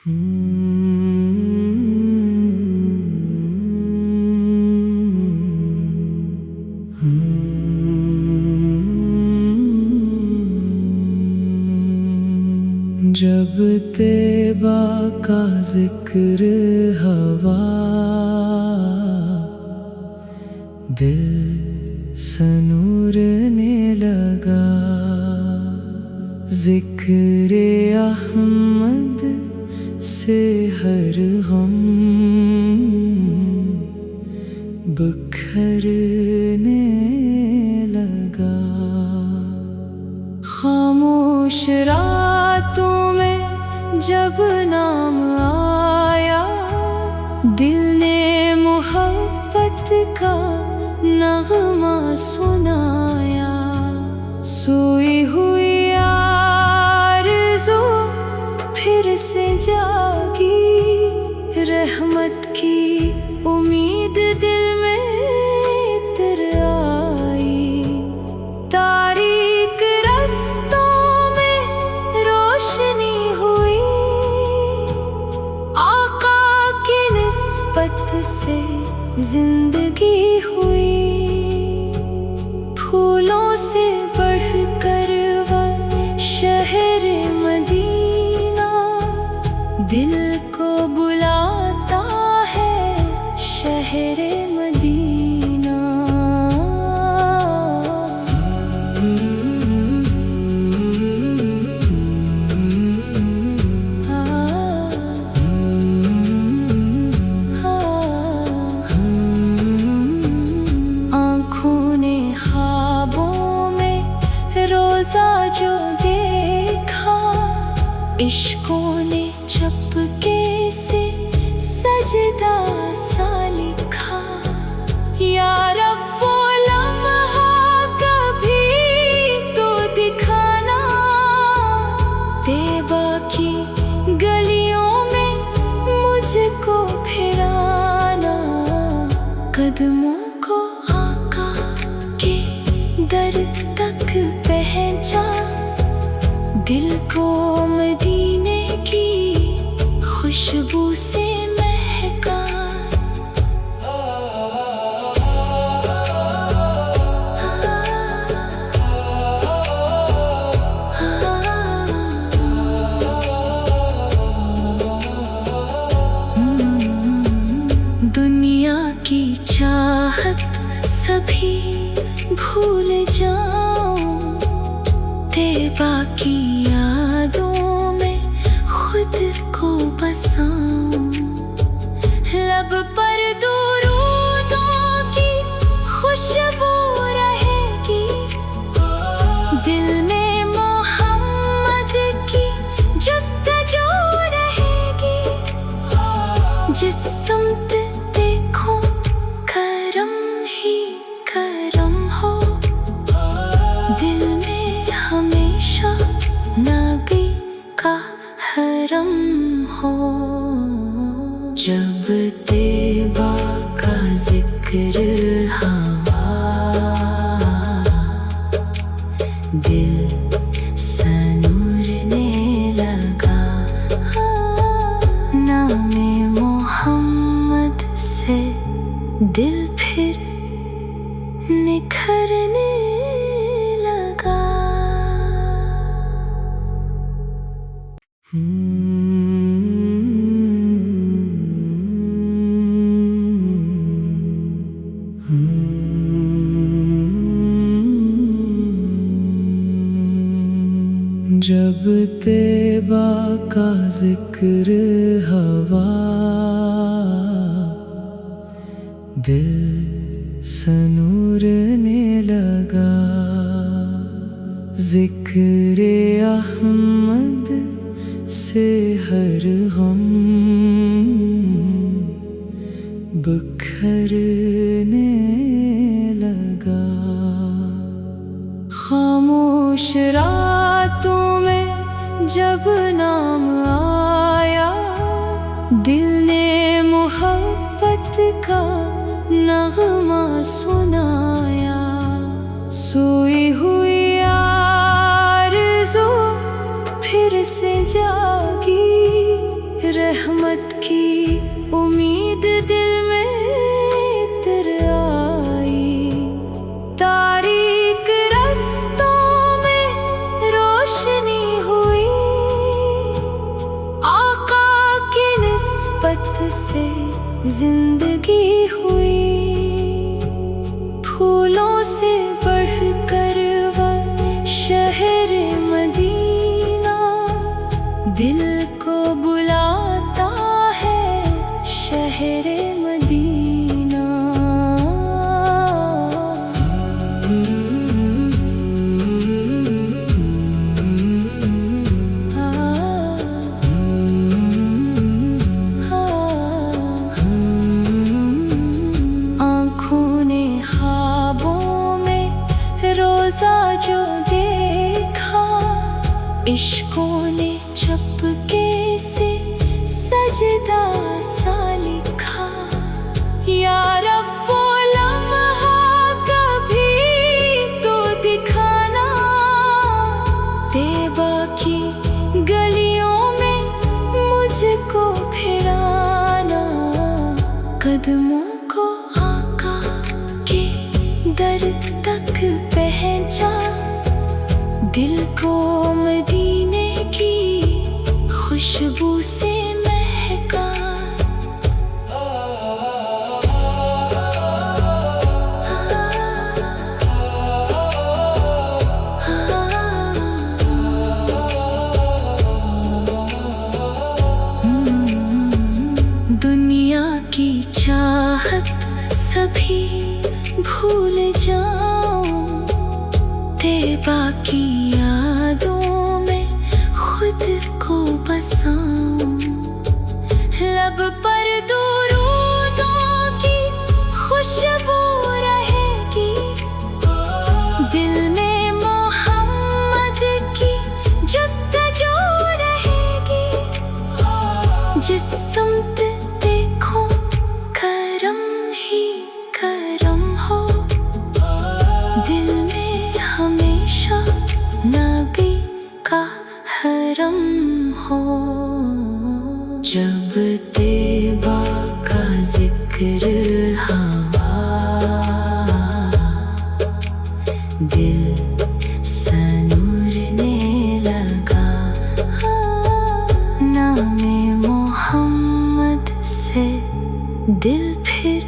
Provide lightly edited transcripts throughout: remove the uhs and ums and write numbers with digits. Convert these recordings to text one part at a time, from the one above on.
जब तैबा का जिक्र हवा दिल सनूरने लगा। जिक्र अहमद से हर गम बिखरने लगा। खामोश रातों में जब नाम आया, दिल ने मोहब्बत का नगमा सुनाया। सोई हुई आरज़ू फिर से जागी, रहमत की उम्मीद दिल में इतर आई। तारीक रास्तों में रोशनी हुई, आका की निस्बत से जिंदगी हुई। फूलों से बढ़कर वह शहर मदीना, दिल को बुलाता है शहर मदीना। आँखों ने ख्वाबों में रोजा जो देखा, इश्कों ने चपके से सजदा सा लिखा। या रब्बो लम्हा कभी तो दिखाना, तैबा की गलियों में मुझको फिराना। कदमों को आका के दर तक पहुंचा, दिल को मदीने की खुशबू से महका। दुनिया की चाहत सभी भूल जाऊं, तैबा की यादों में खुद को बसाऊं। लब पर दुरूदों की खुशबू रहेगी, दिल में मोहम्मद की जस्तजू रहेगी। जिस समत देखो करम ही करम हो, दिल में हमेशा नबी का हरम हो। जब तैबा का जिक्र हवा, दिल सनूरने लगा। नामे मोहम्मद से दिल फिर निखरने लगा। जब तैबा का जिक्र हवा, दिल सनूरने लगा। जिक्र अहमद से हर गम बिखरने लगा। खामोश रातों में जब नाम आया, दिल ने मोहब्बत का नगमा सुनाया। सोई हुई आरज़ू फिर से जागी, रहमत की उम्मीद दिल में इतर आई। तारीक रास्तों में रोशनी हुई, आका की निस्बत से जिंदगी हुई। फूलों से बढ़कर वह शहर मदीना दिल को बुलाता है, शहर मदीना। आँखों ने ख्वाबों में रोजा जो देखा, इश्कों ने चपके से सजदा सा लिखा। या रब्बो लम्हा कभी तो दिखाना, तैबा की गलियों में मुझको फिराना। कदमों को आका के दर तक पहुंचा, दिल को मदीने की खुशबू से महका। दुनिया की चाहत सभी भूल जाऊं, तैबा की यादों में खुद को बसाऊं। लब पर दुरूदों की खुशबू रहेगी, दिल में मोहम्मद की जस्तजू रहेगी। जिस समत देखो करम ही करम हो, दिल में हमेशा नबी का हरम हो। जब तैबा का जिक्र हवा, दिल सनूरने लगा। नामे मोहम्मद से दिल फिर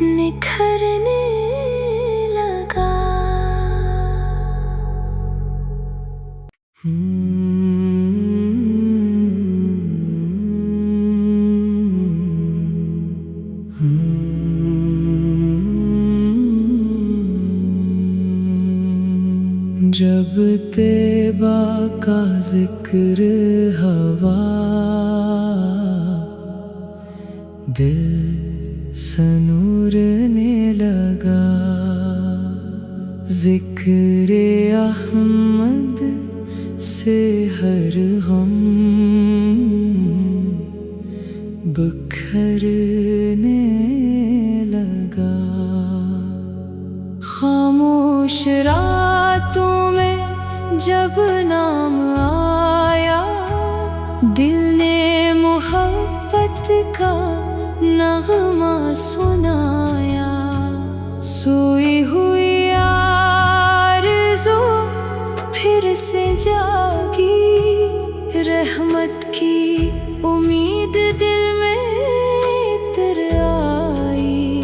निखरने लगा। जब तैबा का जिक्र हवा, दिल सनूरने लगा। जिक्र अहमद से हर गम बिखरने लगा। खामोश रातों में जब नाम आया, दिल ने मोहब्बत का नगमा सुनाया। सोई हुई आरज़ू फिर से जागी, रहमत की उम्मीद दिल में इतर आई।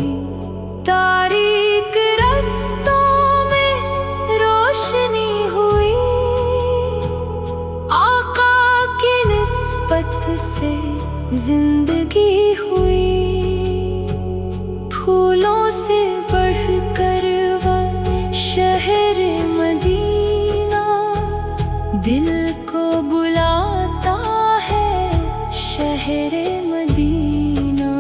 तारीक रास्तों में रोशनी हुई, आका की निस्बत से जिंदगी हुई। फूलों से बढ़कर वह शहर मदीना दिल को बुलाता है, शहर मदीना।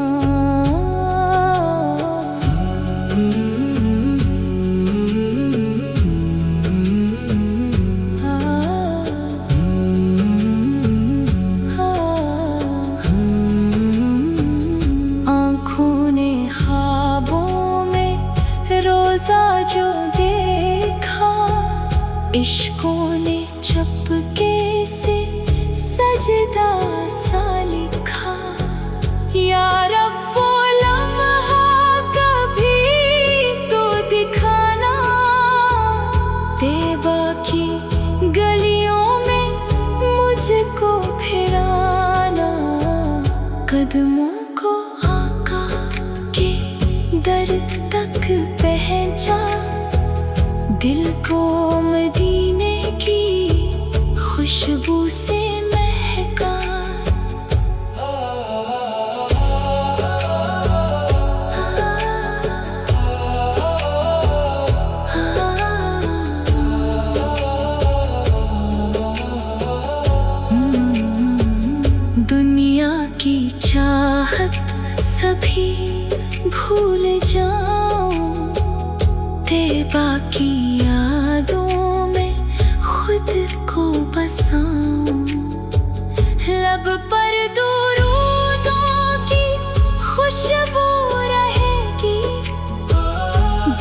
आँखों ने ख्वाबों में रोजा जो देखा, इश्कों ने चपके से सजदा सा कदमों को आका के दर तक पहुंचा, दिल को मदीने की खुशबू से महका। दुनिया की चाहत सभी भूल जाऊं, तैबा की यादों में खुद को बसाऊं। लब पर दुरूदों की खुशबू रहेगी,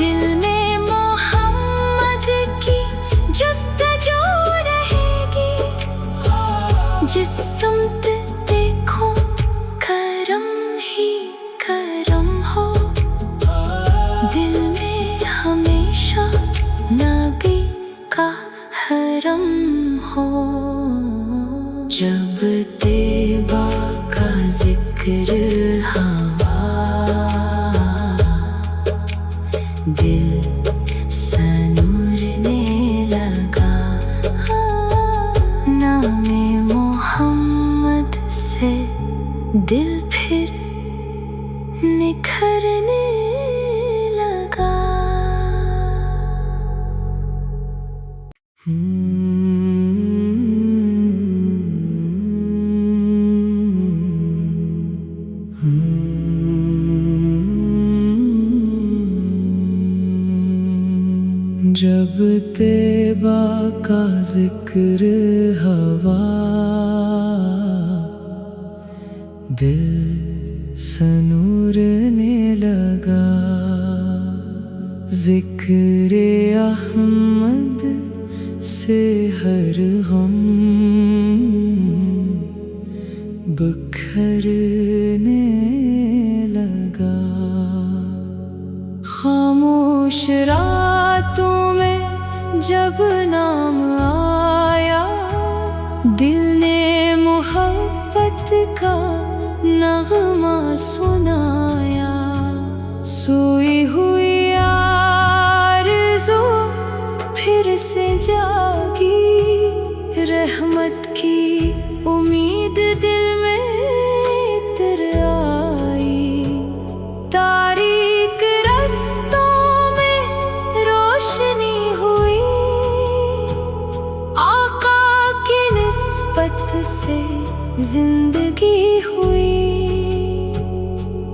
दिल में मोहम्मद की जस्तजू रहेगी। जिस समत देखो करम ही करम हो, दिल में हमेशा नबी का हरम हो। जब तैबा का जिक्र हवा, दिल सनूरने लगा। नामे मोहम्मद से दिल फिर निखरने लगा। जब तैबा का जिक्र हवा, दिल सनूरने लगा। जिक्र अहमद से हर गम बिखरने लगा। खामोश रातों में जब नाम आया, दिल ने मोहब्बत का नगमा सुनाया। सोई हुई आरज़ू फिर से जागी, रहमत की उम्मीद दिल में इतर आई। तारीक रास्तों में रोशनी हुई, आका की निस्बत से जिंदगी हुई।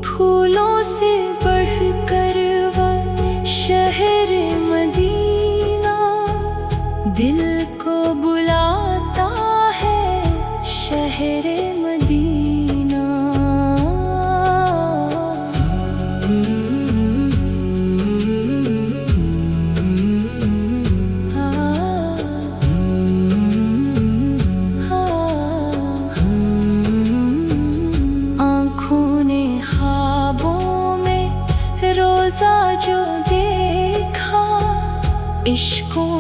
फूलों से बढ़कर वह शहर मदीना, दिल को बुलाता है शहर मदीना। आँखों ने ख्वाबों में रोज़ा जो देखा, इश्कों